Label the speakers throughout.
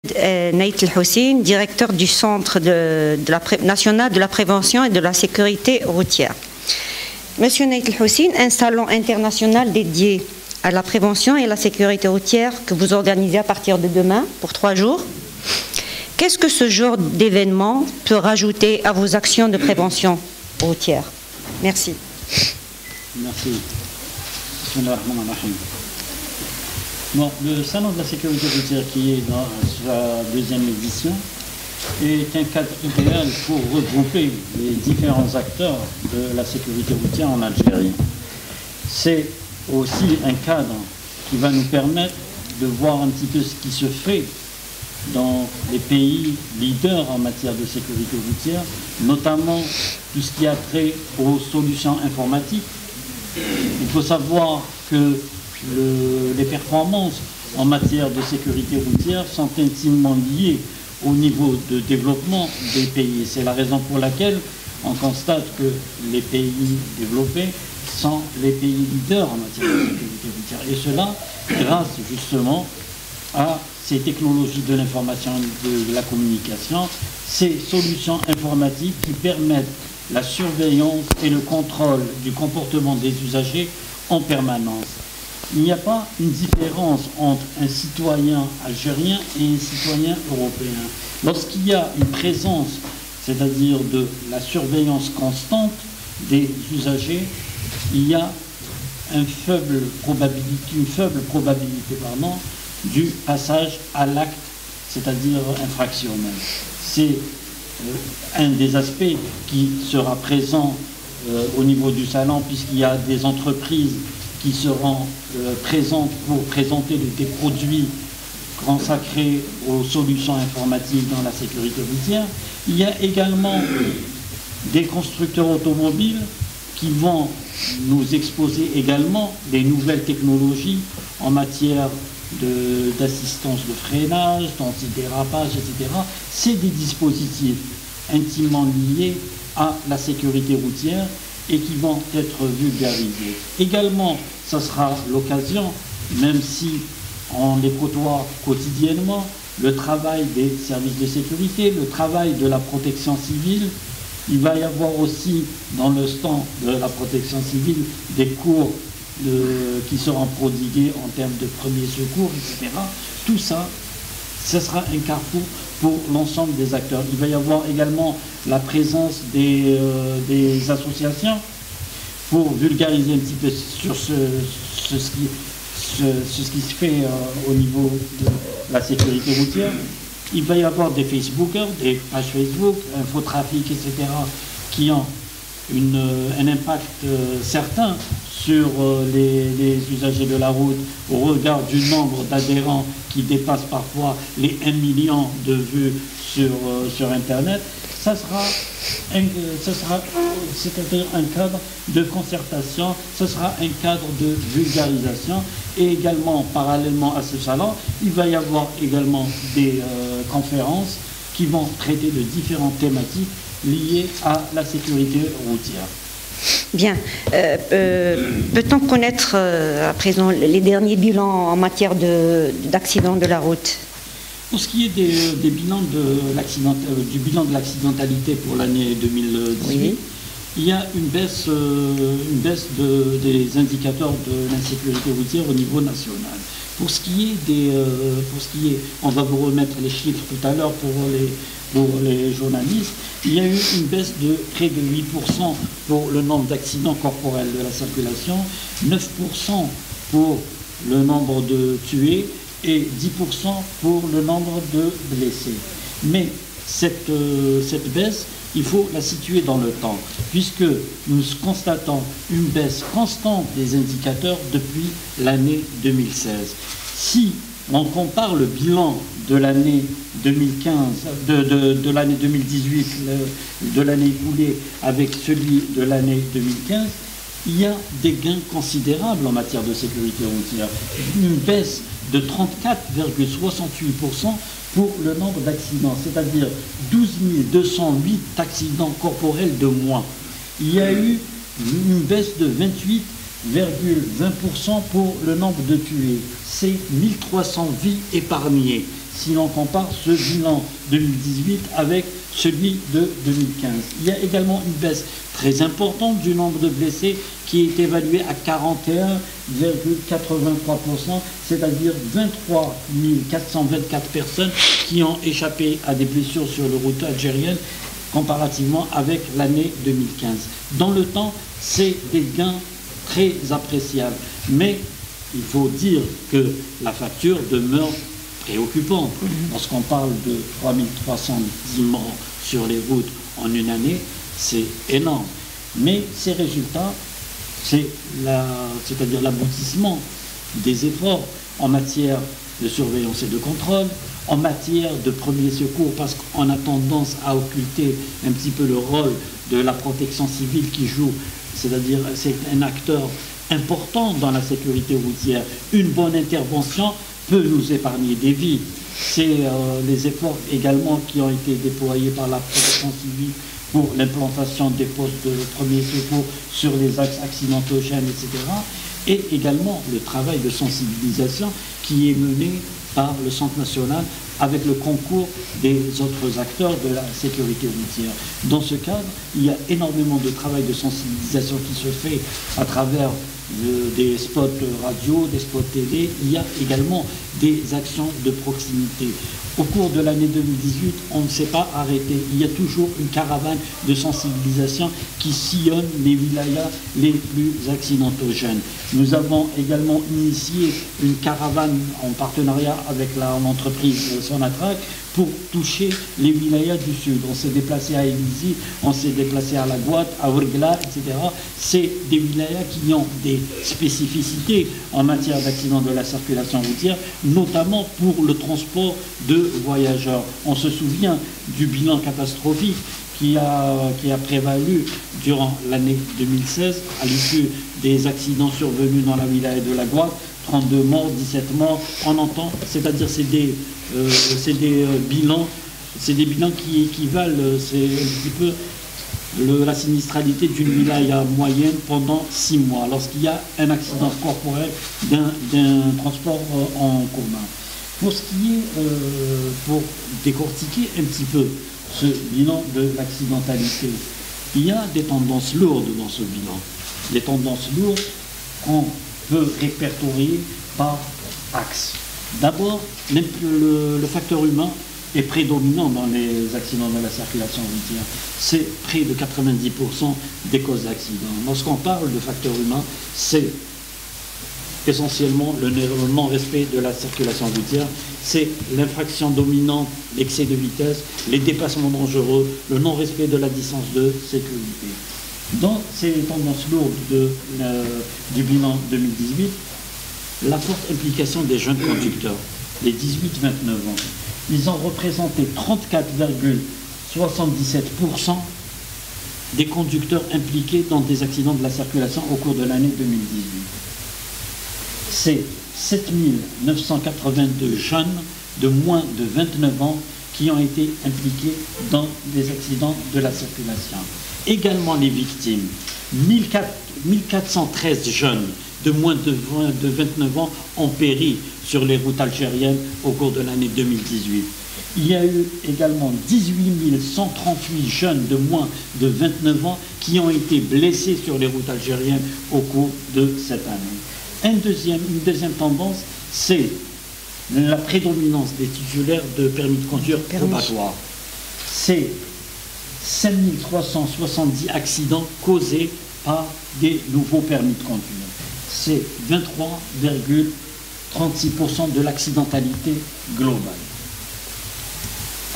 Speaker 1: Naït El-Hossein, directeur du Centre national de la prévention et de la sécurité routière. Monsieur Naït El-Hossein, un salon international dédié à la prévention et à la sécurité routière que vous organisez à partir de demain pour 3 jours. Qu'est-ce que ce genre d'événement peut rajouter à vos actions de prévention routière? Merci.
Speaker 2: Merci. Bon, le salon de la sécurité routière qui est dans sa 2e édition est un cadre idéal pour regrouper les différents acteurs de la sécurité routière en Algérie. C'est aussi un cadre qui va nous permettre de voir un petit peu ce qui se fait dans les pays leaders en matière de sécurité routière, notamment tout ce qui a trait aux solutions informatiques. Il faut savoir que les performances en matière de sécurité routière sont intimement liées au niveau de développement des pays. C'est la raison pour laquelle on constate que les pays développés sont les pays leaders en matière de sécurité routière. Et cela grâce justement à ces technologies de l'information et de la communication, ces solutions informatiques qui permettent la surveillance et le contrôle du comportement des usagers en permanence. Il n'y a pas une différence entre un citoyen algérien et un citoyen européen. Lorsqu'il y a une présence, c'est-à-dire de la surveillance constante des usagers, il y a une faible probabilité du passage à l'acte, c'est-à-dire infractionnel. C'est un des aspects qui sera présent au niveau du salon, puisqu'il y a des entreprises qui seront présentes pour présenter des produits consacrés aux solutions informatiques dans la sécurité routière. Il y a également des constructeurs automobiles qui vont nous exposer également des nouvelles technologies en matière d'assistance de freinage, d'antidérapage, etc. C'est des dispositifs intimement liés à la sécurité routière et qui vont être vulgarisés. Également, ça sera l'occasion, même si on les côtoie quotidiennement, le travail des services de sécurité, le travail de la protection civile. Il va y avoir aussi, dans le stand de la protection civile, des cours qui seront prodigués en termes de premiers secours, etc. Tout ça, ce sera un carrefour pour l'ensemble des acteurs. Il va y avoir également la présence des associations pour vulgariser un petit peu sur ce qui se fait au niveau de la sécurité routière. Il va y avoir des Facebookers, des pages Facebook, Infotrafic, etc., qui ont un impact certain sur les usagers de la route au regard du nombre d'adhérents qui dépasse parfois les 1 million de vues sur Internet. Ça sera c'est-à-dire un cadre de concertation, ce sera un cadre de vulgarisation. Et également, parallèlement à ce salon, il va y avoir également des conférences qui vont traiter de différentes thématiques liées à la sécurité routière.
Speaker 1: Bien. Peut-on connaître à présent les derniers bilans en matière d'accidents de la route?
Speaker 2: Pour ce qui est des bilans du bilan de l'accidentalité pour l'année 2018, oui. Il y a une baisse des indicateurs de l'insécurité routière au niveau national. Pour ce qui est on va vous remettre les chiffres tout à l'heure pour les journalistes, il y a eu une baisse de près de 8% pour le nombre d'accidents corporels de la circulation, 9% pour le nombre de tués et 10% pour le nombre de blessés. Mais cette baisse, il faut la situer dans le temps, puisque nous constatons une baisse constante des indicateurs depuis l'année 2016. Si on compare le bilan de l'année 2015, de l'année 2018, de l'année écoulée, avec celui de l'année 2015, il y a des gains considérables en matière de sécurité routière. Une baisse de 34,68% pour le nombre d'accidents, c'est-à-dire 12 208 accidents corporels de moins. Il y a eu une baisse de 28,20% pour le nombre de tués. C'est 1300 vies épargnées. si l'on compare ce bilan 2018 avec celui de 2015. Il y a également une baisse très importante du nombre de blessés qui est évalué à 41,83%, c'est-à-dire 23 424 personnes qui ont échappé à des blessures sur les routes algériennes comparativement avec l'année 2015. Dans le temps, c'est des gains très appréciables, mais il faut dire que la facture demeure préoccupante. Lorsqu'on parle de 3310 morts sur les routes en une année, c'est énorme. Mais ces résultats, c'est-à-dire l'aboutissement des efforts en matière de surveillance et de contrôle, en matière de premier secours, parce qu'on a tendance à occulter un petit peu le rôle de la protection civile qui joue, c'est-à-dire c'est un acteur important dans la sécurité routière. Une bonne intervention peut nous épargner des vies. C'est les efforts également qui ont été déployés par la protection civile pour l'implantation des postes de premier secours sur les axes accidentogènes, etc. Et également le travail de sensibilisation qui est mené par le Centre national avec le concours des autres acteurs de la sécurité routière. Dans ce cadre, il y a énormément de travail de sensibilisation qui se fait à travers des spots radio, des spots télé. Il y a également des actions de proximité. Au cours de l'année 2018, on ne s'est pas arrêté. Il y a toujours une caravane de sensibilisation qui sillonne les wilayas les plus accidentogènes. Nous avons également initié une caravane en partenariat avec l'entreprise Sonatrach pour toucher les wilayas du sud. On s'est déplacé à Élisy, on s'est déplacé à La Gouate, à Ouargla, etc. C'est des wilayas qui ont des spécificités en matière d'accident de la circulation routière, notamment pour le transport de voyageurs. On se souvient du bilan catastrophique qui a prévalu durant l'année 2016 à l'issue des accidents survenus dans la wilaya de La Gouate. 32 morts, 17 morts, on entend, c'est-à-dire c'est des bilans qui équivalent, c'est un petit peu la sinistralité d'une wilaya moyenne pendant 6 mois, lorsqu'il y a un accident corporel d'un transport en commun. Pour ce qui est, pour décortiquer un petit peu ce bilan de l'accidentalité, il y a des tendances lourdes dans ce bilan. Des tendances lourdes qu'on peut répertorier par axe. D'abord, le facteur humain est prédominant dans les accidents de la circulation routière. C'est près de 90% des causes d'accidents. Lorsqu'on parle de facteur humain, c'est essentiellement le non-respect de la circulation routière, c'est l'infraction dominante, l'excès de vitesse, les dépassements dangereux, le non-respect de la distance de sécurité. Dans ces tendances lourdes du bilan 2018, la forte implication des jeunes conducteurs, les 18-29 ans, ils ont représenté 34,77% des conducteurs impliqués dans des accidents de la circulation au cours de l'année 2018. C'est 7 982 jeunes de moins de 29 ans qui ont été impliqués dans des accidents de la circulation. Également les victimes, 1413 jeunes de moins de 29 ans ont péri sur les routes algériennes au cours de l'année 2018. Il y a eu également 18 138 jeunes de moins de 29 ans qui ont été blessés sur les routes algériennes au cours de cette année. Une deuxième tendance, c'est la prédominance des titulaires de permis de conduire probatoires. C'est 5370 accidents causés par des nouveaux permis de conduire. C'est 23,36% de l'accidentalité globale.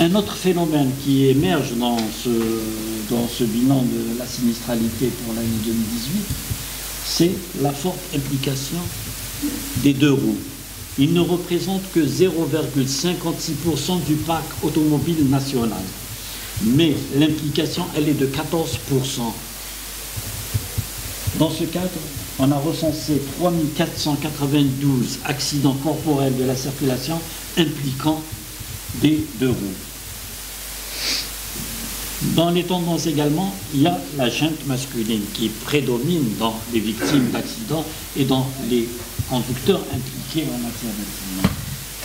Speaker 2: Un autre phénomène qui émerge dans ce bilan de la sinistralité pour l'année 2018, c'est la forte implication des deux roues. Ils ne représentent que 0,56% du parc automobile national. Mais l'implication, elle est de 14%. Dans ce cadre, on a recensé 3492 accidents corporels de la circulation impliquant des deux roues. Dans les tendances également, il y a la junte masculine qui prédomine dans les victimes d'accidents et dans les conducteurs impliqués en matière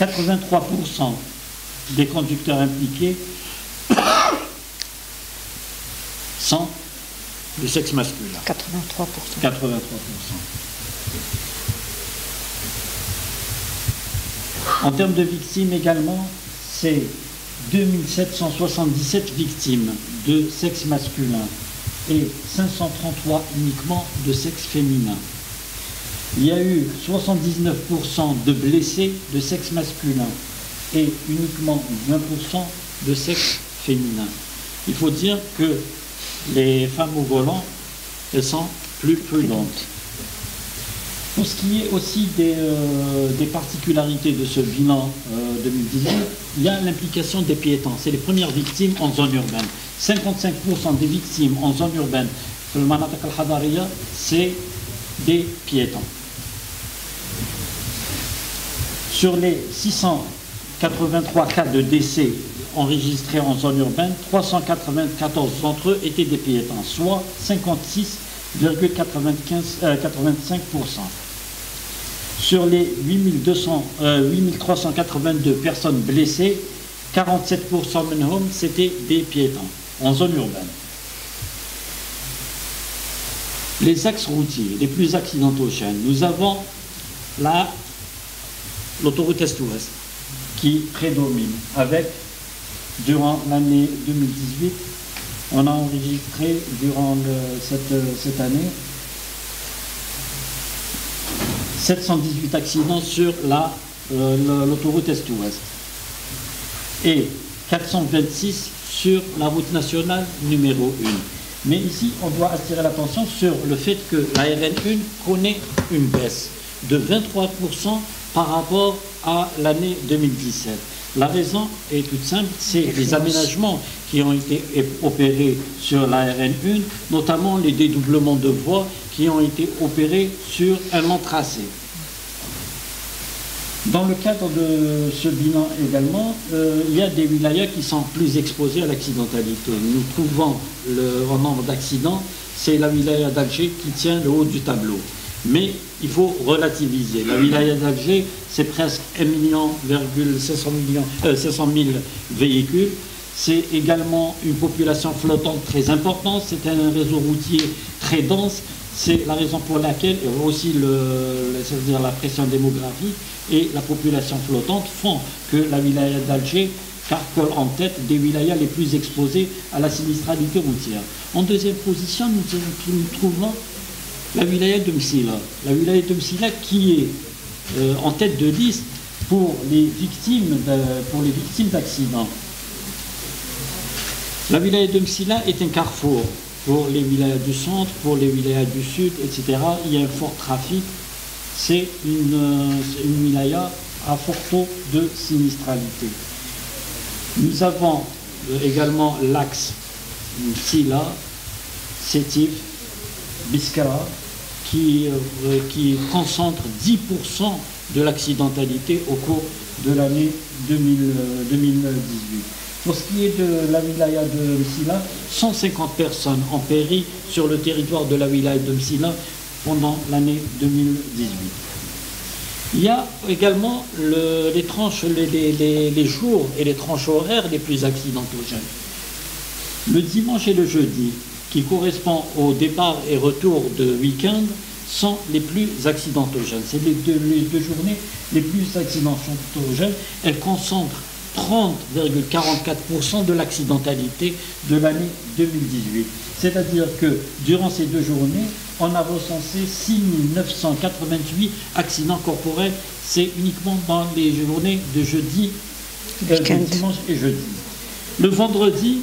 Speaker 2: d'accident. 83% des conducteurs impliqués sont du sexe masculin.
Speaker 1: 83%.
Speaker 2: 83%. En termes de victimes également, c'est 2777 victimes de sexe masculin et 533 uniquement de sexe féminin. Il y a eu 79% de blessés de sexe masculin et uniquement 20% de sexe féminin. Il faut dire que les femmes au volant, elles sont plus prudentes. Pour ce qui est aussi des particularités de ce bilan 2018, il y a l'implication des piétons. C'est les premières victimes en zone urbaine. 55% des victimes en zone urbaine, le Manatak al-Hadariya, c'est des piétons. Sur les 683 cas de décès enregistrés en zone urbaine, 394 d'entre eux étaient des piétons, soit 56,85%. Sur les 8382 personnes blessées, 47% minhum, c'était des piétons en zone urbaine. Les axes routiers les plus accidentogènes, nous avons l'autoroute Est-Ouest qui prédomine avec, durant l'année 2018, on a enregistré durant cette année 718 accidents sur l'autoroute Est-Ouest et 426 sur la route nationale numéro 1. Mais ici, on doit attirer l'attention sur le fait que la RN1 connaît une baisse de 23% par rapport à l'année 2017. La raison est toute simple, c'est les aménagements qui ont été opérés sur la RN1, notamment les dédoublements de voies qui ont été opérés sur un long tracé. Dans le cadre de ce bilan également, il y a des wilayas qui sont plus exposés à l'accidentalité. Nous trouvons en nombre d'accidents, c'est la wilaya d'Alger qui tient le haut du tableau. Mais il faut relativiser. La wilaya d'Alger, c'est presque 1,5 million véhicules. C'est également une population flottante très importante. C'est un réseau routier très dense. C'est la raison pour laquelle aussi c'est-à-dire la pression démographique et la population flottante font que la wilaya d'Alger carcole en tête des wilayas les plus exposés à la sinistralité routière. En deuxième position, nous trouvons la wilaya de Msila. La wilaya de Msila qui est en tête de liste pour les victimes d'accidents. La wilaya de Msila est un carrefour pour les wilayas du centre, pour les wilayas du sud, etc. Il y a un fort trafic. C'est une wilaya à fort taux de sinistralité. Nous avons également l'axe Msila, Sétif, Biskra, qui concentre 10% de l'accidentalité au cours de l'année 2018. Pour ce qui est de la wilaya de Msila, 150 personnes ont péri sur le territoire de la wilaya de Msila pendant l'année 2018. Il y a également les jours et les tranches horaires les plus accidentogènes. Le dimanche et le jeudi, qui correspondent au départ et retour de week-end, sont les plus accidentogènes. C'est les deux journées les plus accidentogènes. Elles concentrent 30,44% de l'accidentalité de l'année 2018. C'est-à-dire que durant ces deux journées, on a recensé 6988 accidents corporels. C'est uniquement dans les journées de jeudi, dimanche et jeudi. Le vendredi,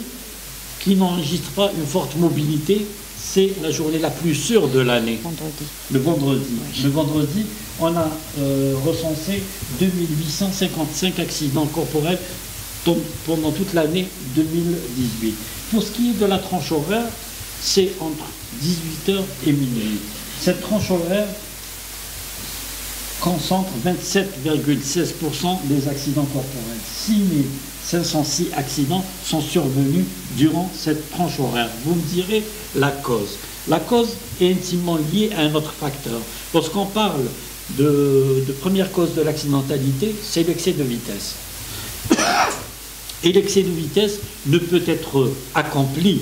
Speaker 2: qui n'enregistre pas une forte mobilité, c'est la journée la plus sûre de l'année. Le vendredi. Oui. Le vendredi, on a recensé 2855 accidents corporels pendant toute l'année 2018. Pour ce qui est de la tranche horaire, c'est entre 18h et minuit. Cette tranche horaire concentre 27,16% des accidents corporels. 6506 accidents sont survenus durant cette tranche horaire. Vous me direz la cause. La cause est intimement liée à un autre facteur. Lorsqu'on parle de première cause de l'accidentalité, c'est l'excès de vitesse. Et l'excès de vitesse ne peut être accompli,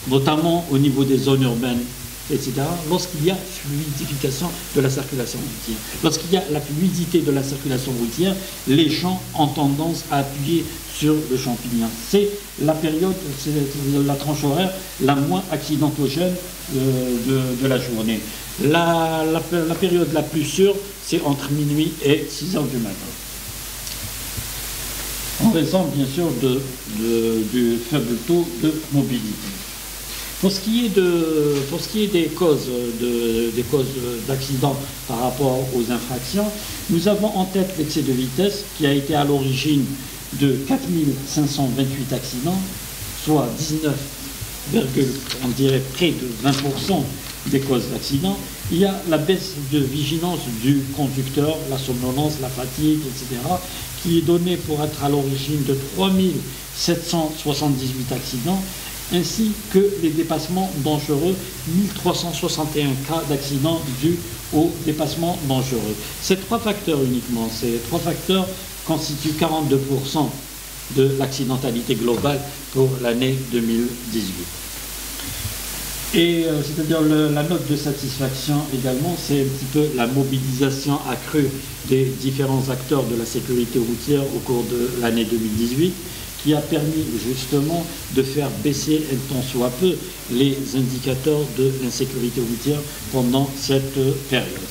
Speaker 2: notamment au niveau des zones urbaines, etc., lorsqu'il y a fluidification de la circulation routière. Lorsqu'il y a la fluidité de la circulation routière, les champs ont tendance à appuyer sur le champignon. C'est la période, c'est la tranche horaire la moins accidentogène de la journée. La période la plus sûre, c'est entre minuit et 6 heures du matin. En raison, bien sûr, du faible taux de mobilité. Pour ce qui est des causes d'accidents par rapport aux infractions, nous avons en tête l'excès de vitesse qui a été à l'origine de 4528 accidents, soit 19, on dirait près de 20% des causes d'accidents. Il y a la baisse de vigilance du conducteur, la somnolence, la fatigue, etc., qui est donnée pour être à l'origine de 3778 accidents, ainsi que les dépassements dangereux, 1361 cas d'accidents dus aux dépassements dangereux. Ces trois facteurs uniquement, ces trois facteurs constituent 42% de l'accidentalité globale pour l'année 2018. Et c'est-à-dire la note de satisfaction également, c'est un petit peu la mobilisation accrue des différents acteurs de la sécurité routière au cours de l'année 2018, qui a permis justement de faire baisser un tant soit peu les indicateurs de l'insécurité routière pendant cette période.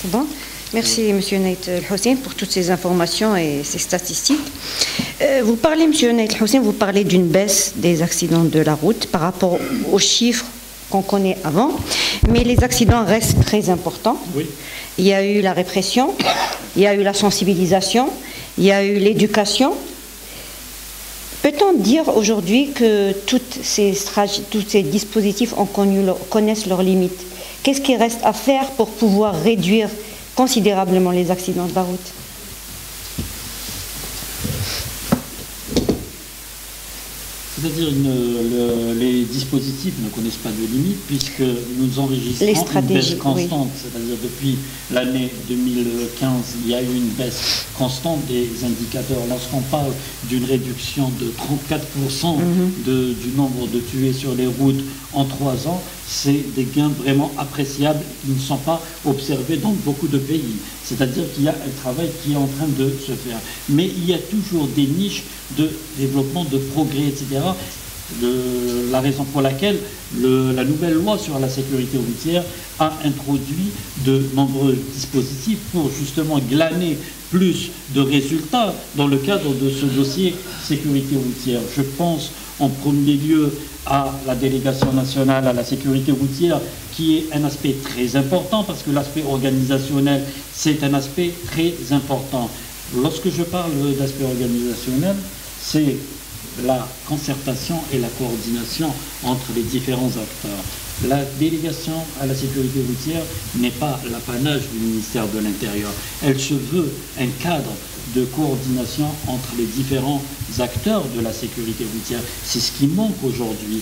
Speaker 1: C'est bon? Merci, M. Naït El-Hussein, pour toutes ces informations et ces statistiques. Vous parlez, M. Naït El-Hussein, vous parlez d'une baisse des accidents de la route par rapport aux chiffres qu'on connaît avant, mais les accidents restent très importants.
Speaker 2: Oui.
Speaker 1: Il y a eu la répression, il y a eu la sensibilisation, il y a eu l'éducation. Peut-on dire aujourd'hui que tous ces dispositifs connaissent leurs limites? Qu'est-ce qui reste à faire pour pouvoir réduire considérablement les accidents de la route?
Speaker 2: C'est-à-dire les dispositifs ne connaissent pas de limite puisque nous enregistrons une baisse constante. Oui. C'est-à-dire depuis l'année 2015, il y a eu une baisse constante des indicateurs. Lorsqu'on parle d'une réduction de 34% du nombre de tués sur les routes en 3 ans, c'est des gains vraiment appréciables qui ne sont pas observés dans beaucoup de pays. C'est-à-dire qu'il y a un travail qui est en train de se faire. Mais il y a toujours des niches de développement, de progrès, etc. La raison pour laquelle la nouvelle loi sur la sécurité routière a introduit de nombreux dispositifs pour justement glaner plus de résultats dans le cadre de ce dossier sécurité routière. Je pense en premier lieu à la délégation nationale à la sécurité routière, qui est un aspect très important, parce que l'aspect organisationnel, c'est un aspect très important. Lorsque je parle d'aspect organisationnel, c'est la concertation et la coordination entre les différents acteurs. La délégation à la sécurité routière n'est pas l'apanage du ministère de l'Intérieur. Elle se veut un cadre de coordination entre les différents acteurs de la sécurité routière. C'est ce qui manque aujourd'hui.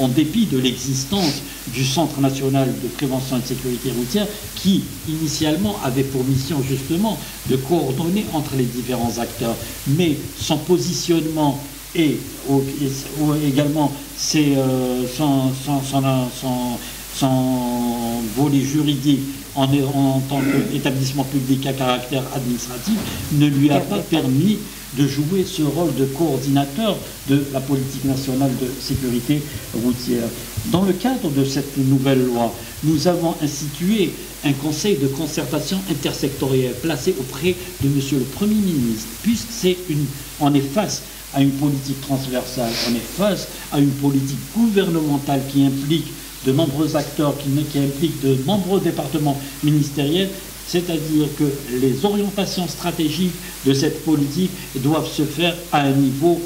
Speaker 2: En dépit de l'existence du Centre national de prévention et de sécurité routière qui, initialement, avait pour mission justement de coordonner entre les différents acteurs. Mais son positionnement et également son volet juridique en tant qu'établissement public à caractère administratif ne lui a pas permis de jouer ce rôle de coordinateur de la politique nationale de sécurité routière. Dans le cadre de cette nouvelle loi, nous avons institué un conseil de concertation intersectoriel placé auprès de Monsieur le Premier ministre, puisque on est face à une politique transversale, on est face à une politique gouvernementale qui implique de nombreux acteurs, qui impliquent de nombreux départements ministériels, c'est-à-dire que les orientations stratégiques de cette politique doivent se faire à un niveau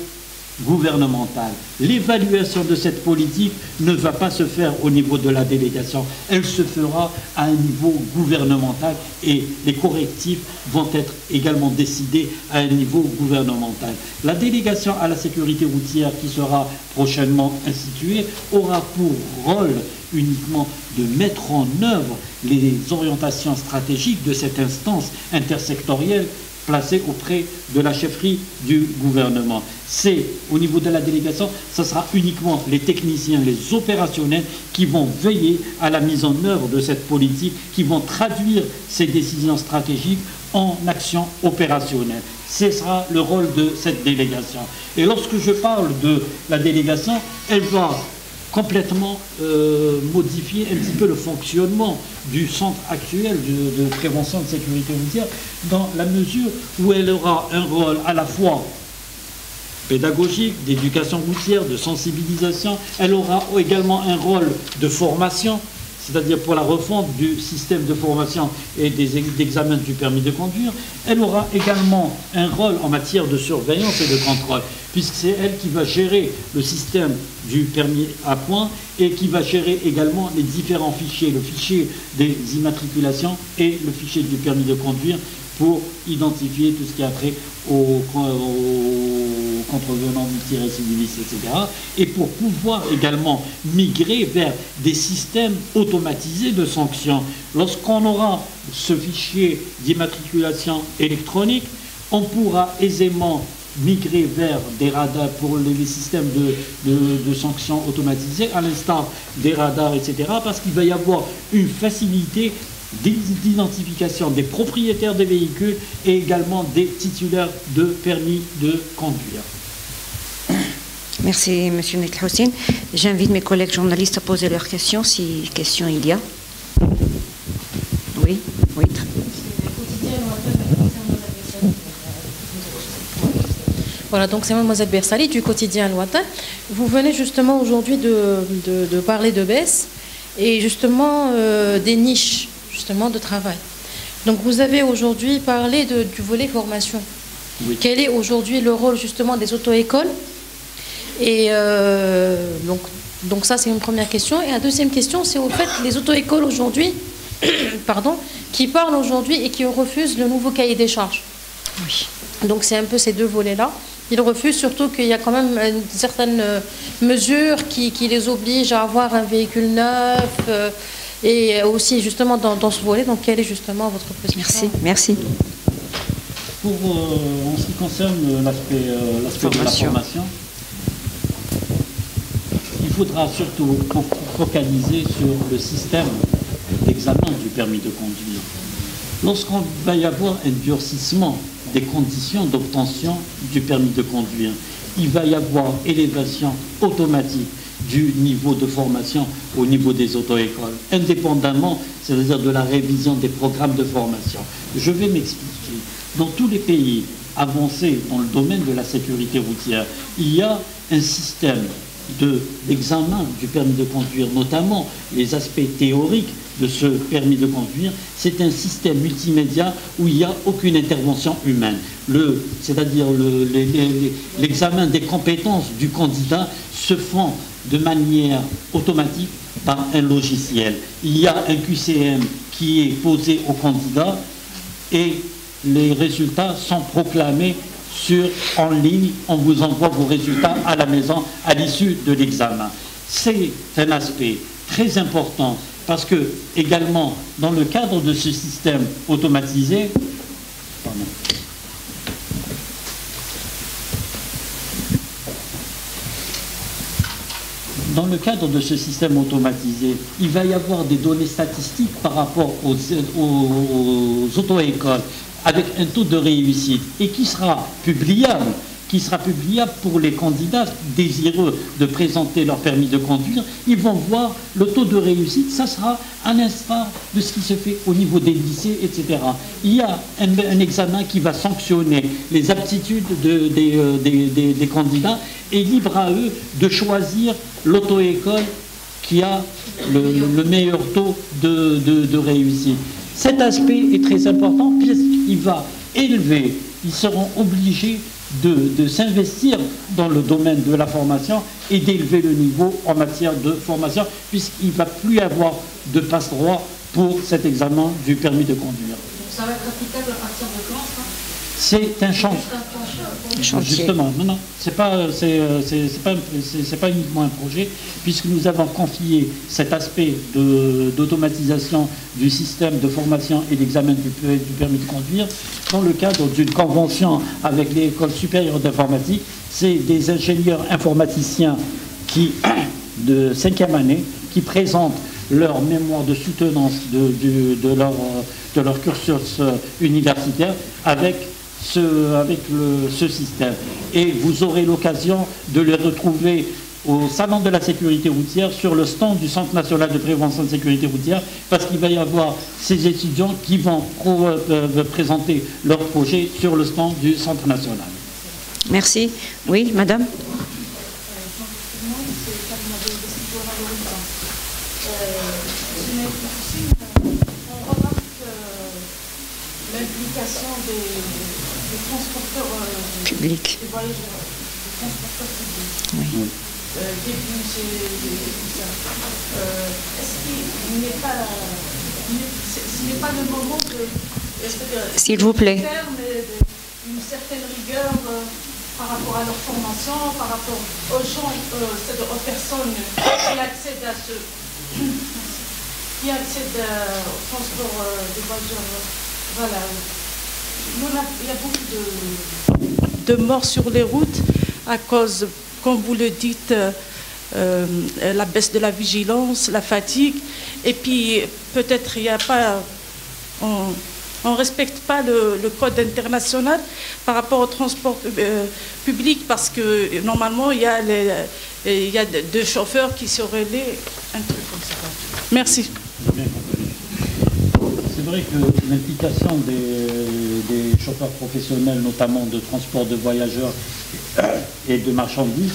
Speaker 2: gouvernemental. L'évaluation de cette politique ne va pas se faire au niveau de la délégation, elle se fera à un niveau gouvernemental et les correctifs vont être également décidés à un niveau gouvernemental. La délégation à la sécurité routière qui sera prochainement instituée aura pour rôle uniquement de mettre en œuvre les orientations stratégiques de cette instance intersectorielle placés auprès de la chefferie du gouvernement. C'est au niveau de la délégation, ce sera uniquement les techniciens, les opérationnels qui vont veiller à la mise en œuvre de cette politique, qui vont traduire ces décisions stratégiques en action opérationnelle. Ce sera le rôle de cette délégation. Et lorsque je parle de la délégation, elle va complètement modifier un petit peu le fonctionnement du centre actuel de prévention de sécurité routière, dans la mesure où elle aura un rôle à la fois pédagogique, d'éducation routière, de sensibilisation. Elle aura également un rôle de formation, c'est-à-dire pour la refonte du système de formation et d'examen du permis de conduire. Elle aura également un rôle en matière de surveillance et de contrôle, puisque c'est elle qui va gérer le système du permis à points et qui va gérer également les différents fichiers, le fichier des immatriculations et le fichier du permis de conduire, pour identifier tout ce qui a trait aux contrevenants multirécidivistes, etc. Et pour pouvoir également migrer vers des systèmes automatisés de sanctions. Lorsqu'on aura ce fichier d'immatriculation électronique, on pourra aisément migrer vers des radars pour les systèmes de sanctions automatisés, à l'instar des radars, etc. Parce qu'il va y avoir une facilité d'identification des propriétaires des véhicules et également des titulaires de permis de conduire.
Speaker 1: Merci, M. Naït El-Hussein. J'invite mes collègues journalistes à poser leurs questions, si questions il y a. Oui, oui.
Speaker 3: Voilà, donc c'est Mademoiselle Bersali du quotidien Al-Watan. Vous venez justement aujourd'hui de parler de baisse et justement des niches justement de travail. Donc vous avez aujourd'hui parlé du volet formation. Oui. Quel est aujourd'hui le rôle justement des auto-écoles? Et donc ça c'est une première question. Et la deuxième question, c'est au fait les auto-écoles aujourd'hui, pardon, qui parlent aujourd'hui et qui refusent le nouveau cahier des charges. Oui. Donc c'est un peu ces deux volets-là. Ils refusent surtout qu'il y a quand même certaines mesures qui les obligent à avoir un véhicule neuf. Et aussi justement dans ce volet, donc quelle est justement votre position?
Speaker 1: Merci.
Speaker 2: En ce qui concerne l'aspect de la formation, il faudra surtout focaliser sur le système d'examen du permis de conduire. Lorsqu'on va y avoir un durcissement des conditions d'obtention du permis de conduire, il va y avoir élévation automatique du niveau de formation au niveau des auto-écoles, indépendamment, c'est-à-dire de la révision des programmes de formation. Je vais m'expliquer. Dans tous les pays avancés dans le domaine de la sécurité routière, il y a un système d'examen du permis de conduire, notamment les aspects théoriques de ce permis de conduire. C'est un système multimédia où il n'y a aucune intervention humaine. C'est-à-dire l'examen des compétences du candidat se font de manière automatique par un logiciel. Il y a un QCM qui est posé au candidat et les résultats sont proclamés en ligne. On vous envoie vos résultats à la maison à l'issue de l'examen. C'est un aspect très important parce que également dans le cadre de ce système automatisé, dans le cadre de ce système automatisé, il va y avoir des données statistiques par rapport aux auto-écoles avec un taux de réussite et qui sera publiable pour les candidats désireux de présenter leur permis de conduire. Ils vont voir le taux de réussite, ça sera à l'instar de ce qui se fait au niveau des lycées, etc. Il y a un examen qui va sanctionner les aptitudes des candidats et libre à eux de choisir l'auto-école qui a le meilleur taux de réussite. Cet aspect est très important puisqu'il va élever, ils seront obligés de s'investir dans le domaine de la formation et d'élever le niveau en matière de formation puisqu'il ne va plus avoir de passe-droit pour cet examen du permis de conduire.
Speaker 3: Donc ça va être applicable à partir de quand, ça ?
Speaker 2: C'est un chantier. Justement, non, c'est pas uniquement un projet, puisque nous avons confié cet aspect d'automatisation du système de formation et d'examen du permis de conduire dans le cadre d'une convention avec l'École supérieure d'informatique. C'est des ingénieurs informaticiens de 5e année qui présentent leur mémoire de soutenance de leur cursus universitaire avec ce système. Et vous aurez l'occasion de les retrouver au Salon de la sécurité routière sur le stand du Centre national de prévention de sécurité routière, parce qu'il va y avoir ces étudiants qui vont présenter leur projet sur le stand du Centre national.
Speaker 1: Merci. Oui, madame.
Speaker 4: L'implication des transporteurs
Speaker 1: publics.
Speaker 4: Des voyageurs, des transporteurs publics.
Speaker 1: Oui.
Speaker 4: Des bus et tout ça. Est-ce qu'il n'est pas, ce n'est pas le moment de,
Speaker 1: s'il vous plaît,
Speaker 4: faire une certaine rigueur par rapport à leur formation, par rapport aux gens, c'est-à-dire aux personnes qui accèdent à au transport des voyageurs. Voilà. Il y a beaucoup de morts sur les routes à cause, comme vous le dites, la baisse de la vigilance, la fatigue. Et puis, peut-être il n'y a pas... On ne respecte pas le code international par rapport au transport public, parce que normalement, il y a deux chauffeurs qui se relaient, un truc comme ça. Merci.
Speaker 2: C'est vrai que l'implication des chauffeurs professionnels, notamment de transport de voyageurs et de marchandises,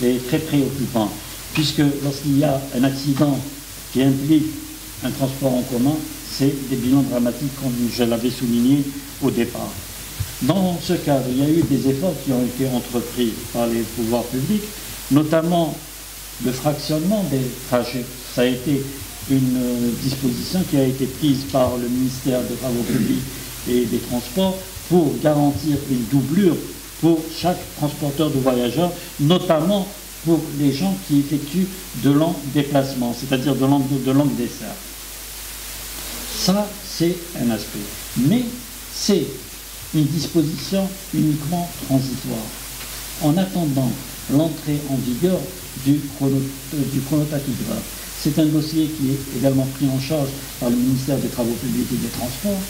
Speaker 2: est très préoccupant, puisque lorsqu'il y a un accident qui implique un transport en commun, c'est des bilans dramatiques, comme je l'avais souligné au départ. Dans ce cadre, il y a eu des efforts qui ont été entrepris par les pouvoirs publics, notamment le fractionnement des trajets. Ça a été une disposition qui a été prise par le ministère des Travaux publics et des Transports pour garantir une doublure pour chaque transporteur de voyageurs, notamment pour les gens qui effectuent de longs déplacements, c'est-à-dire de longues dessertes. Ça, c'est un aspect. Mais c'est une disposition uniquement transitoire. En attendant l'entrée en vigueur du chronotachygraphe. C'est un dossier qui est également pris en charge par le ministère des Travaux publics et des Transports,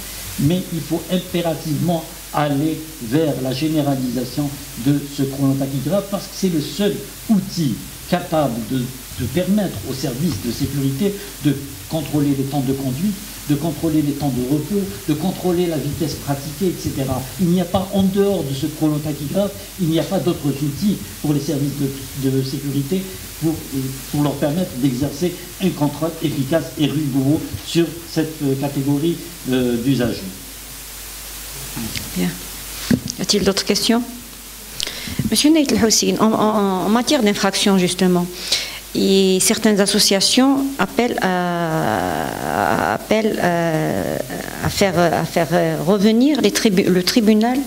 Speaker 2: mais il faut impérativement aller vers la généralisation de ce chronotachygraphe, parce que c'est le seul outil capable de permettre aux services de sécurité de contrôler les temps de conduite, de contrôler les temps de repos, de contrôler la vitesse pratiquée, etc. Il n'y a pas, en dehors de ce chronotachygraphe, il n'y a pas d'autres outils pour les services de sécurité pour leur permettre d'exercer un contrôle efficace et rigoureux sur cette catégorie d'usagers.
Speaker 1: Bien. Y a-t-il d'autres questions? Monsieur Neit El-Hussein, en matière d'infraction, justement, et certaines associations appellent à faire revenir le tribunal.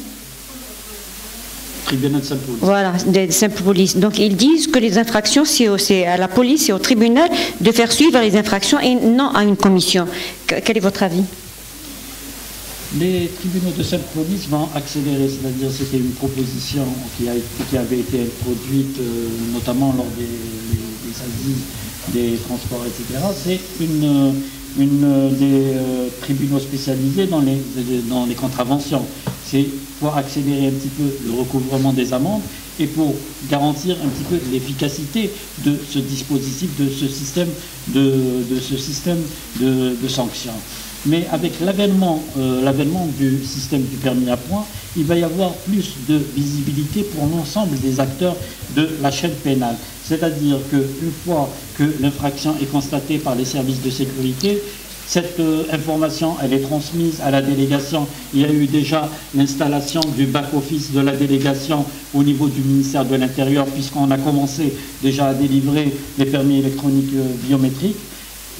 Speaker 2: Tribunal de Sainte-Police.
Speaker 1: Voilà, de Sainte-Police. Donc ils disent que les infractions, c'est à la police et au tribunal de faire suivre les infractions et non à une commission. Quel est votre avis?
Speaker 2: Les tribunaux de Sainte-Police vont accélérer, c'est-à-dire c'était une proposition qui avait été introduite notamment lors des assises des transports, etc. C'est une des tribunaux spécialisés dans les contraventions. C'est pour accélérer un petit peu le recouvrement des amendes et pour garantir un petit peu l'efficacité de ce dispositif, de ce système de sanctions. Mais avec l'avènement du système du permis à points, il va y avoir plus de visibilité pour l'ensemble des acteurs de la chaîne pénale. C'est-à-dire qu'une fois que l'infraction est constatée par les services de sécurité, cette information, elle est transmise à la délégation. Il y a eu déjà l'installation du back-office de la délégation au niveau du ministère de l'Intérieur, puisqu'on a commencé déjà à délivrer les permis électroniques biométriques.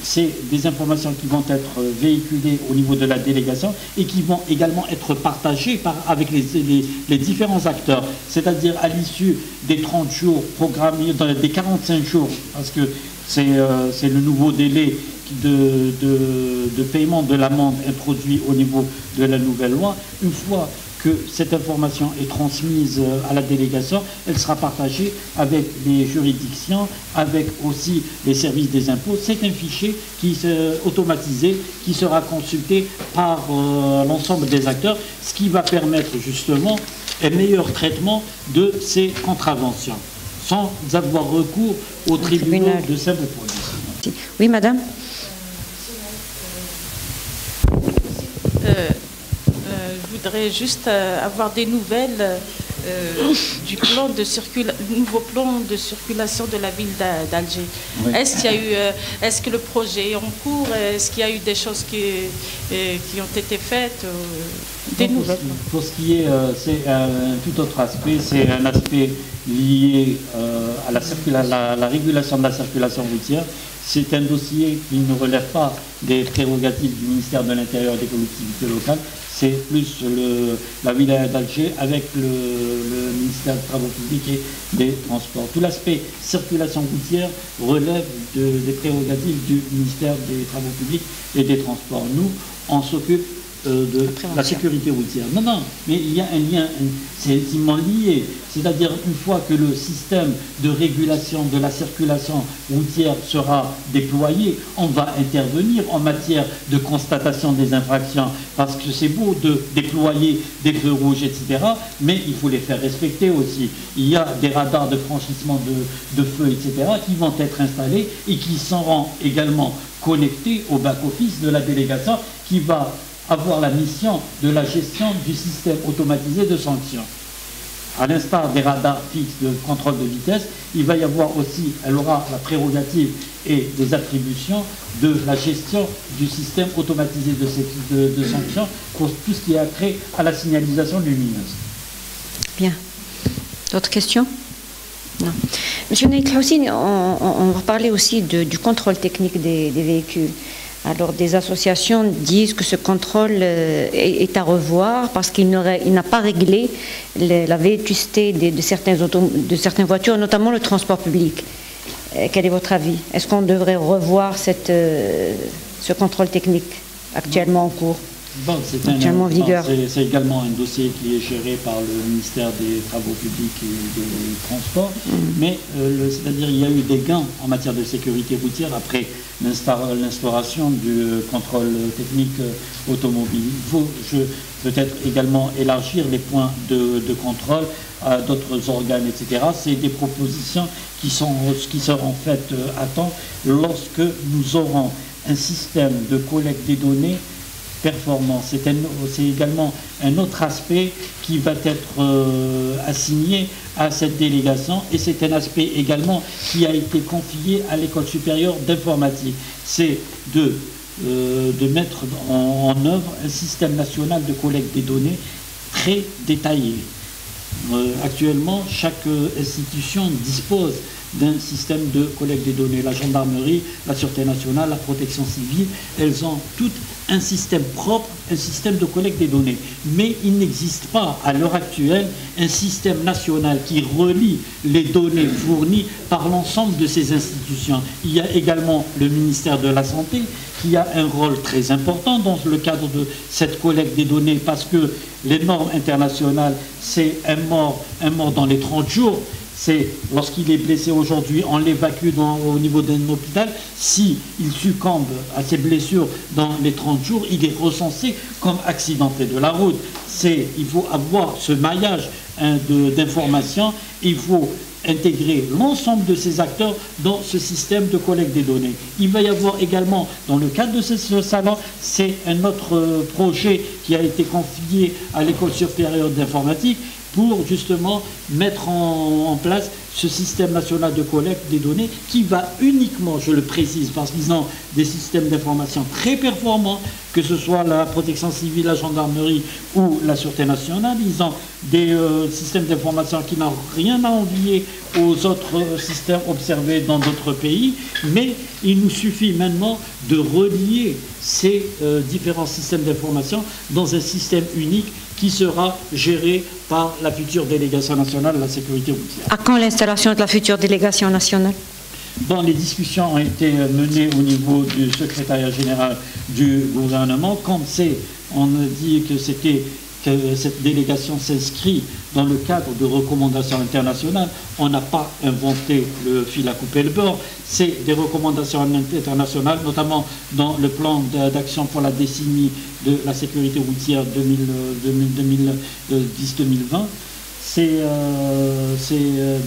Speaker 2: c'est des informations qui vont être véhiculées au niveau de la délégation et qui vont également être partagées avec les différents acteurs. C'est-à-dire à l'issue des 30 jours programmés, des 45 jours, parce que c'est le nouveau délai de paiement de l'amende introduit au niveau de la nouvelle loi. Une fois que cette information est transmise à la délégation, elle sera partagée avec les juridictions, avec aussi les services des impôts. C'est un fichier automatisé qui sera consulté par l'ensemble des acteurs, ce qui va permettre justement un meilleur traitement de ces contraventions, sans avoir recours au tribunal de simple police.
Speaker 1: Oui, madame.
Speaker 4: Je voudrais juste avoir des nouvelles du nouveau plan de circulation de la ville d'Alger. Oui. Est-ce que le projet est en cours? Est-ce qu'il y a eu des choses qui ont été faites? Des nouvelles.
Speaker 2: Pour ce qui est, c'est un tout autre aspect, c'est un aspect lié à la régulation de la circulation routière. C'est un dossier qui ne relève pas des prérogatives du ministère de l'Intérieur et des collectivités locales. C'est plus la wilaya d'Alger avec le ministère des Travaux publics et des Transports. Tout l'aspect circulation routière relève des prérogatives du ministère des Travaux publics et des Transports. Nous, on s'occupe de la sécurité routière. Non, mais il y a un lien, c'est intimement lié. C'est-à-dire, une fois que le système de régulation de la circulation routière sera déployé, on va intervenir en matière de constatation des infractions. Parce que c'est beau de déployer des feux rouges, etc., mais il faut les faire respecter aussi. Il y a des radars de franchissement de feux, etc., qui vont être installés et qui seront également connectés au back-office de la délégation qui va avoir la mission de la gestion du système automatisé de sanctions. À l'instar des radars fixes de contrôle de vitesse, il va y avoir aussi, elle aura la prérogative et des attributions de la gestion du système automatisé de sanctions pour tout ce qui a trait à la signalisation lumineuse.
Speaker 1: Bien. D'autres questions? Non. Monsieur Naït Houssine, on va parler aussi du contrôle technique des véhicules. Alors, des associations disent que ce contrôle est à revoir parce qu'il n'a pas réglé la vétusté de certaines voitures, notamment le transport public. Quel est votre avis? Est-ce qu'on devrait revoir ce contrôle technique actuellement en cours?
Speaker 2: Bon, c'est également un dossier qui est géré par le ministère des Travaux publics et des Transports, mais c'est-à-dire il y a eu des gains en matière de sécurité routière après l'instauration du contrôle technique automobile. Il faut peut-être également élargir les points de contrôle à d'autres organes, etc. C'est des propositions qui seront faites à temps lorsque nous aurons un système de collecte des données performant. C'est également un autre aspect qui va être assigné à cette délégation et c'est un aspect également qui a été confié à l'École supérieure d'informatique. C'est de mettre en œuvre un système national de collecte des données très détaillé. Actuellement, chaque institution dispose d'un système de collecte des données. La gendarmerie, la Sûreté nationale, la protection civile, elles ont toutes un système propre, un système de collecte des données. Mais il n'existe pas à l'heure actuelle un système national qui relie les données fournies par l'ensemble de ces institutions. Il y a également le ministère de la Santé qui a un rôle très important dans le cadre de cette collecte des données parce que les normes internationales, c'est un mort dans les 30 jours. C'est lorsqu'il est blessé aujourd'hui, on l'évacue au niveau d'un hôpital. S'il succombe à ses blessures dans les 30 jours, il est recensé comme accidenté de la route. Il faut avoir ce maillage d'informations. Il faut intégrer l'ensemble de ces acteurs dans ce système de collecte des données. Il va y avoir également, dans le cadre de ce salon, c'est un autre projet qui a été confié à l'École supérieure d'informatique pour justement mettre en place ce système national de collecte des données qui va uniquement, je le précise, parce qu'ils ont des systèmes d'information très performants, que ce soit la protection civile, la gendarmerie ou la sûreté nationale. Ils ont des systèmes d'information qui n'ont rien à envier aux autres systèmes observés dans d'autres pays, mais il nous suffit maintenant de relier ces différents systèmes d'information dans un système unique qui sera géré par la future délégation nationale de la sécurité routière.
Speaker 1: À quand l'installation de la future délégation nationale?
Speaker 2: Bon, les discussions ont été menées au niveau du secrétariat général du gouvernement. Comme on a dit que cette délégation s'inscrit dans le cadre de recommandations internationales. On n'a pas inventé le fil à couper le beurre. C'est des recommandations internationales, notamment dans le plan d'action pour la décennie de la sécurité routière 2010-2020. C'est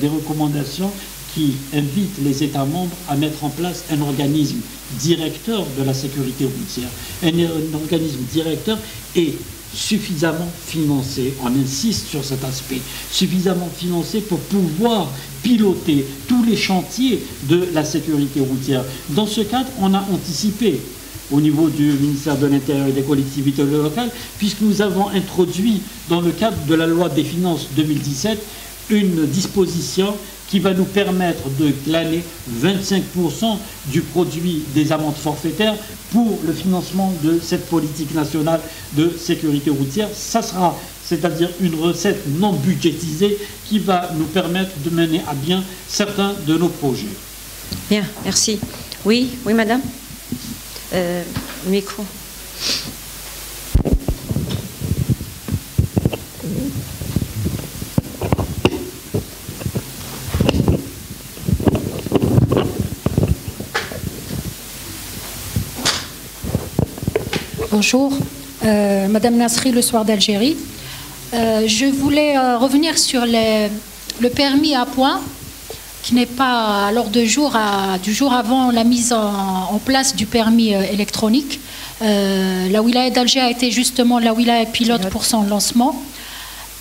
Speaker 2: des recommandations qui invitent les États membres à mettre en place un organisme directeur de la sécurité routière. Un organisme directeur et suffisamment financé, on insiste sur cet aspect, suffisamment financé pour pouvoir piloter tous les chantiers de la sécurité routière. Dans ce cadre, on a anticipé au niveau du ministère de l'Intérieur et des collectivités locales, puisque nous avons introduit dans le cadre de la loi des finances 2017 une disposition qui va nous permettre de glaner 25% du produit des amendes forfaitaires pour le financement de cette politique nationale de sécurité routière. Ça sera, c'est-à-dire une recette non budgétisée qui va nous permettre de mener à bien certains de nos projets.
Speaker 1: Bien, merci. Oui, oui, madame. Micro.
Speaker 5: Bonjour, Madame Nasri, le soir d'Algérie. Je voulais revenir sur le permis à points qui n'est pas à l'ordre du jour avant la mise en place du permis électronique. La wilaya d'Alger a été justement la wilaya pilote pour son lancement.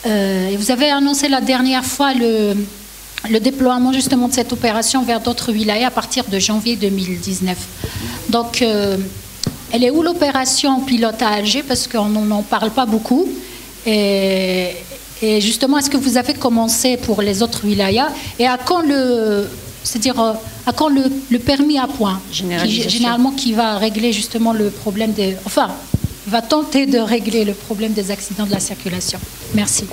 Speaker 5: Et vous avez annoncé la dernière fois le déploiement justement de cette opération vers d'autres wilayas à partir de janvier 2019. Donc, elle est où l'opération pilote à Alger? Parce qu'on n'en parle pas beaucoup. Et justement, est-ce que vous avez commencé pour les autres wilayas? Et à quand le permis à points, généralement qui va régler justement le problème va tenter de régler le problème des accidents de la circulation? Merci.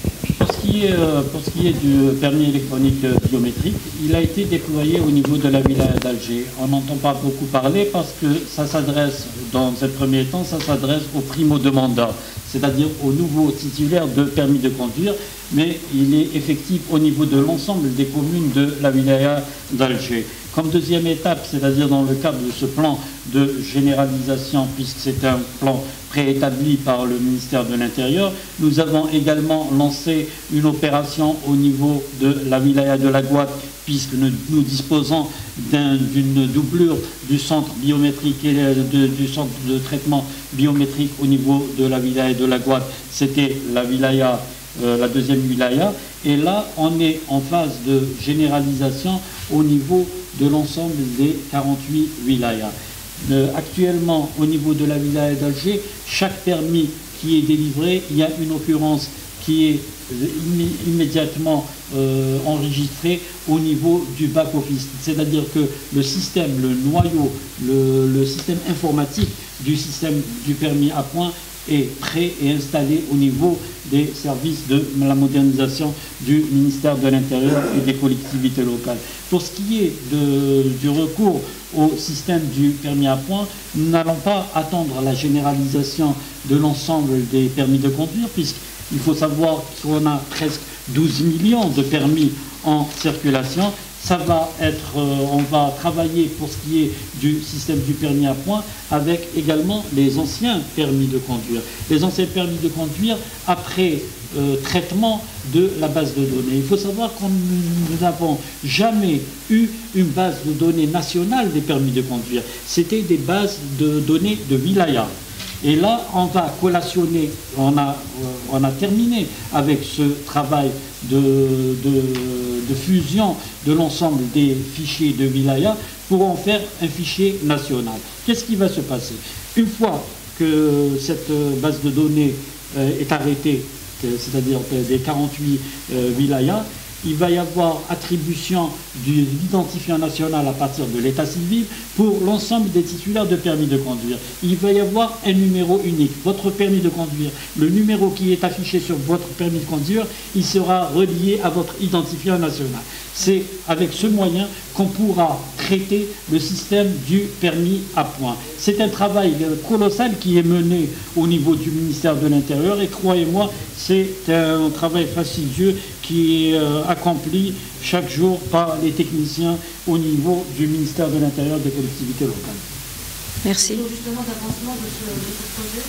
Speaker 2: Pour ce qui est du permis électronique biométrique, il a été déployé au niveau de la wilaya d'Alger. On n'entend pas beaucoup parler parce que ça s'adresse, dans un premier temps, ça s'adresse aux primo-demandeurs, c'est-à-dire aux nouveaux titulaires de permis de conduire, mais il est effectif au niveau de l'ensemble des communes de la wilaya d'Alger. Comme deuxième étape, c'est-à-dire dans le cadre de ce plan de généralisation, puisque c'est un plan préétabli par le ministère de l'Intérieur, nous avons également lancé une opération au niveau de la wilaya de la Guadeloupe, puisque nous disposons d'une doublure du centre biométrique et du centre de traitement biométrique au niveau de la wilaya de la Guadeloupe. C'était la deuxième wilaya. Et là, on est en phase de généralisation au niveau de l'ensemble des 48 wilayas. Actuellement, au niveau de la wilaya d'Alger, chaque permis qui est délivré, il y a une occurrence qui est immédiatement enregistrée au niveau du back-office. C'est-à-dire que le système, le noyau, le système informatique du système du permis à points est prêt et installé au niveau des services de la modernisation du ministère de l'Intérieur et des collectivités locales. Pour ce qui est du recours au système du permis à points, nous n'allons pas attendre la généralisation de l'ensemble des permis de conduire, puisqu'il faut savoir qu'on a presque 12 millions de permis en circulation. On va travailler pour ce qui est du système du permis à points avec également les anciens permis de conduire. Les anciens permis de conduire après traitement de la base de données. Il faut savoir que nous n'avons jamais eu une base de données nationale des permis de conduire. C'était des bases de données de wilaya. Et là, on va collationner, on a terminé avec ce travail de fusion de l'ensemble des fichiers de wilaya pour en faire un fichier national. Qu'est-ce qui va se passer? Une fois que cette base de données est arrêtée, c'est-à-dire des 48 wilayas, il va y avoir attribution de l'identifiant national à partir de l'état civil pour l'ensemble des titulaires de permis de conduire. Il va y avoir un numéro unique, votre permis de conduire. Le numéro qui est affiché sur votre permis de conduire, il sera relié à votre identifiant national. C'est avec ce moyen qu'on pourra traiter le système du permis à points. C'est un travail colossal qui est mené au niveau du ministère de l'Intérieur et croyez-moi, c'est un travail fastidieux qui est accompli chaque jour par les techniciens au niveau du ministère de l'Intérieur des collectivités locales.
Speaker 1: Merci.
Speaker 4: Le taux justement d'avancement de ce projet,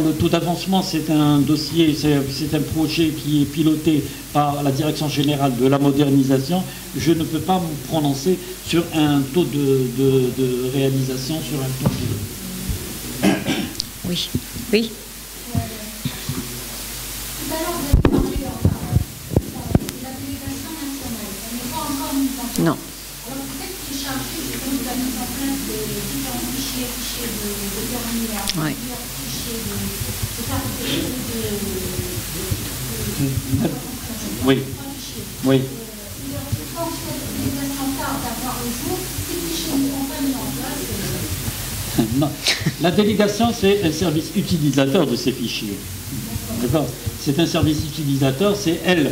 Speaker 2: le taux d'avancement, c'est un dossier, c'est un projet qui est piloté par la Direction générale de la modernisation. Je ne peux pas me prononcer sur un taux de réalisation, sur un taux de...
Speaker 1: Oui. Oui.
Speaker 5: Tout à l'heure, vous avez parlé de la délégation nationale. Elle n'est pas encore mise en place.
Speaker 1: Non.
Speaker 5: Alors, peut-être qu'il est chargé de la mise en place des différents fichiers de permis à
Speaker 1: Oui.
Speaker 5: fichiers de carte
Speaker 2: Oui. Oui.
Speaker 5: Quand cette délégation tarde à voir le jour, ces fichiers ne sont pas mis en place.
Speaker 2: Non. La délégation, c'est un service utilisateur de ces fichiers. D'accord. C'est un service utilisateur, c'est elle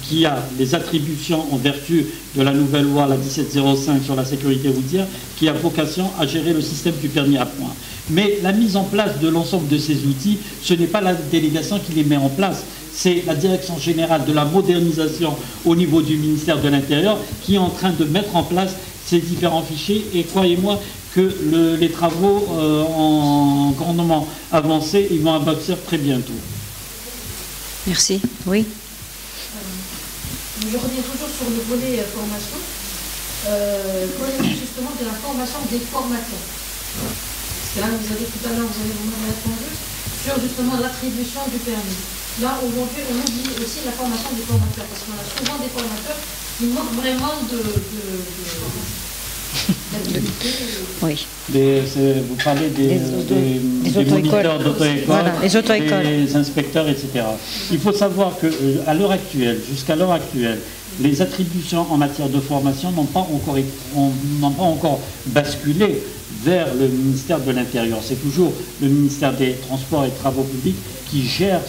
Speaker 2: qui a les attributions en vertu de la nouvelle loi, la 1705 sur la sécurité routière, qui a vocation à gérer le système du permis à points. Mais la mise en place de l'ensemble de ces outils, ce n'est pas la délégation qui les met en place, c'est la Direction générale de la modernisation au niveau du ministère de l'Intérieur qui est en train de mettre en place ces différents fichiers. Et croyez-moi que les travaux ont grandement avancé, ils vont aboutir très bientôt.
Speaker 1: Merci. Oui.
Speaker 4: je reviens toujours sur le volet formation. Qu'en justement de la formation des formateurs? Parce que là, vous avez tout à l'heure, vous avez vraiment répondu sur justement l'attribution du permis. Là, aujourd'hui, on oublie aussi la formation des formateurs, parce qu'on a souvent des formateurs qui manquent vraiment
Speaker 1: Oui.
Speaker 2: Vous parlez des moniteurs d'auto-école,
Speaker 1: voilà, les auto-écoles,
Speaker 2: des inspecteurs, etc. Il faut savoir qu'à l'heure actuelle, jusqu'à l'heure actuelle, les attributions en matière de formation n'ont pas encore basculé vers le ministère de l'Intérieur. C'est toujours le ministère des Transports et Travaux Publics qui gère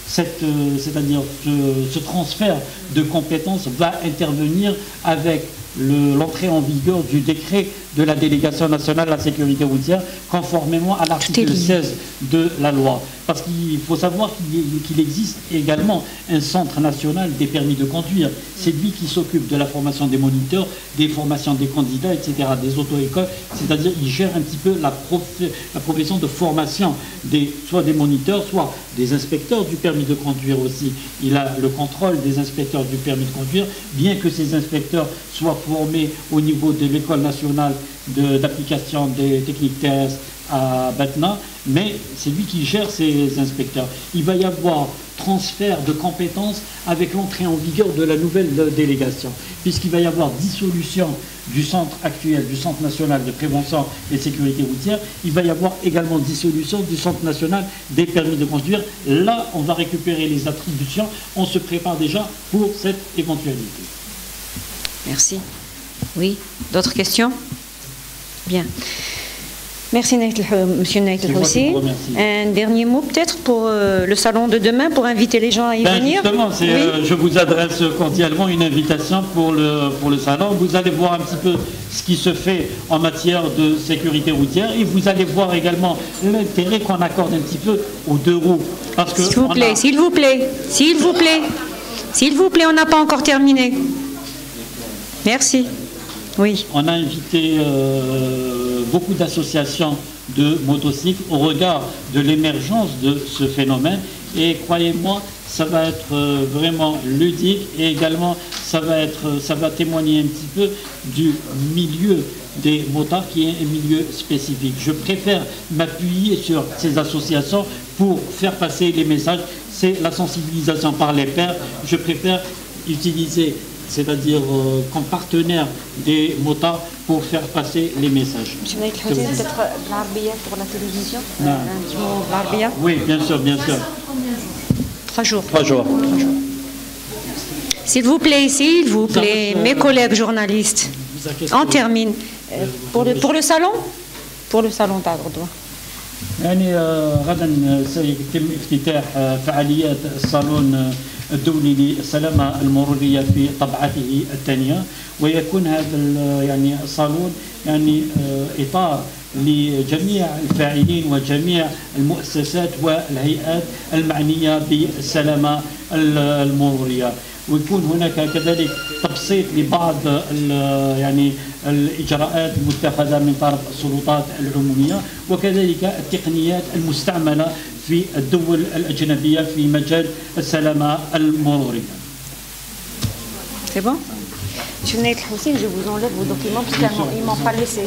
Speaker 2: c'est-à-dire ce transfert de compétences va intervenir avec l'entrée en vigueur du décret de la délégation nationale à la sécurité routière, conformément à l'article 16 de la loi. Parce qu'il faut savoir qu'il existe également un centre national des permis de conduire. C'est lui qui s'occupe de la formation des moniteurs, des formations des candidats, etc., des auto-écoles. C'est-à-dire qu'il gère un petit peu la profession de formation soit des moniteurs, soit des inspecteurs du permis de conduire aussi. Il a le contrôle des inspecteurs du permis de conduire, bien que ces inspecteurs soient formés au niveau de l'école nationale d'application des techniques terrestres à Batna, mais c'est lui qui gère ces inspecteurs. Il va y avoir transfert de compétences avec l'entrée en vigueur de la nouvelle délégation, puisqu'il va y avoir dissolution du centre actuel, du Centre national de prévention et de sécurité routière. Il va y avoir également dissolution du Centre national des permis de conduire. Là, on va récupérer les attributions. On se prépare déjà pour cette éventualité.
Speaker 1: Merci. Oui, d'autres questions? Bien. Merci, Monsieur Naït El-Houssin. Un dernier mot peut-être pour le salon de demain, pour inviter les gens à y venir.
Speaker 2: Justement, je vous adresse cordialement une invitation pour le salon. Vous allez voir un petit peu ce qui se fait en matière de sécurité routière et vous allez voir également l'intérêt qu'on accorde un petit peu aux deux roues.
Speaker 1: S'il vous plaît, s'il vous plaît, s'il vous plaît, s'il vous plaît, on n'a pas encore terminé. Merci. Oui.
Speaker 2: On a invité beaucoup d'associations de motocycles au regard de l'émergence de ce phénomène. Et croyez-moi, ça va être vraiment ludique et également ça va témoigner un petit peu du milieu des motards qui est un milieu spécifique. Je préfère m'appuyer sur ces associations pour faire passer les messages. C'est la sensibilisation par les pairs. Je préfère utiliser, c'est-à-dire comme partenaire des motards pour faire passer les messages.
Speaker 1: Monsieur Naït Houssine, peut-être l'Arabia pour la télévision, un petit mot de l'Arabia.
Speaker 2: Oui, bien sûr, bien sûr.
Speaker 1: 3 jours.
Speaker 2: 3 jours.
Speaker 1: S'il vous plaît, mes collègues journalistes, on termine. Pour le salon تاع الغدوة.
Speaker 2: يعني غدا سيتم افتتاح فعاليات الصالون الدولي للسلامة المرورية في طبعته الثانية، ويكون هذا يعني الصالون يعني إطار لجميع الفاعلين وجميع المؤسسات والهيئات المعنية بالسلامة المرورية، ويكون هناك كذلك تبسيط لبعض يعني الإجراءات المتخذة من طرف السلطات العمومية، وكذلك التقنيات المستعملة في الدول الأجنبية في مجال السلامة المرورية.
Speaker 1: C'est bon? Monsieur Naït Houssine, je vous enlève vos documents parce qu'ils ne m'ont pas laissé.